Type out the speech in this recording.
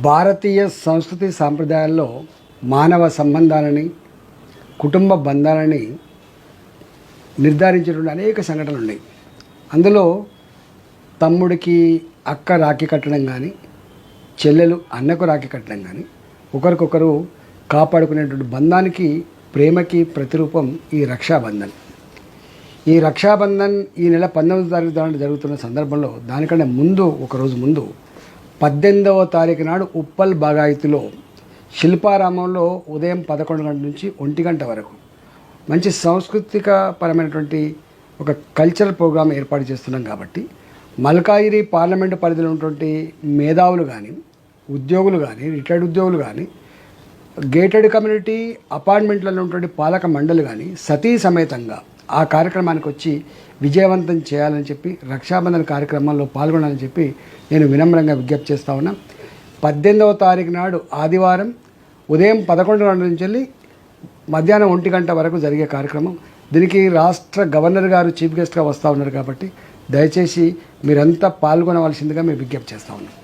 భారతీయ సంస్కృతి సాంప్రదాయాల్లో మానవ సంబంధాలని కుటుంబ బంధాలని నిర్ధారించేటువంటి అనేక సంఘటనలు ఉన్నాయి. అందులో తమ్ముడికి అక్క రాఖీ కట్టడం కానీ, చెల్లెలు అన్నకు రాఖీ కట్టడం కానీ, ఒకరికొకరు కాపాడుకునేటువంటి బంధానికి ప్రేమకి ప్రతిరూపం ఈ రక్షాబంధన్. ఈ రక్షాబంధన్ ఈ నెల 19వ తారీఖు జరుగుతున్న సందర్భంలో దానికంటే ముందు ఒకరోజు ముందు 18వ తారీఖు నాడు ఉప్పల్ బాగాయతిలో శిల్పారామంలో ఉదయం 11 గంటల నుంచి 1 గంట వరకు మంచి సాంస్కృతిక పరమైనటువంటి ఒక కల్చరల్ ప్రోగ్రాం ఏర్పాటు చేస్తున్నాం. కాబట్టి మల్కాజిగిరి పార్లమెంటు పరిధిలో ఉన్నటువంటి మేధావులు కానీ, ఉద్యోగులు కానీ, రిటైర్డ్ ఉద్యోగులు కానీ, గేటెడ్ కమ్యూనిటీ అపార్ట్మెంట్లలో ఉన్నటువంటి పాలక మండలి కానీ సతీ సమేతంగా ఆ కార్యక్రమానికి వచ్చి విజయవంతం చేయాలని చెప్పి, రక్షాబంధన్ కార్యక్రమంలో పాల్గొనాలని చెప్పి నేను వినమ్రంగా విజ్ఞప్తి చేస్తా ఉన్నా. 18వ తారీఖు నాడు ఆదివారం ఉదయం 11 గంటల నుంచి వెళ్ళి మధ్యాహ్నం 1 గంట వరకు జరిగే కార్యక్రమం. దీనికి రాష్ట్ర గవర్నర్ గారు చీఫ్ గెస్ట్గా వస్తూ ఉన్నారు. కాబట్టి దయచేసి మీరంతా పాల్గొనవలసిందిగా మేము విజ్ఞప్తి చేస్తూ ఉన్నాం.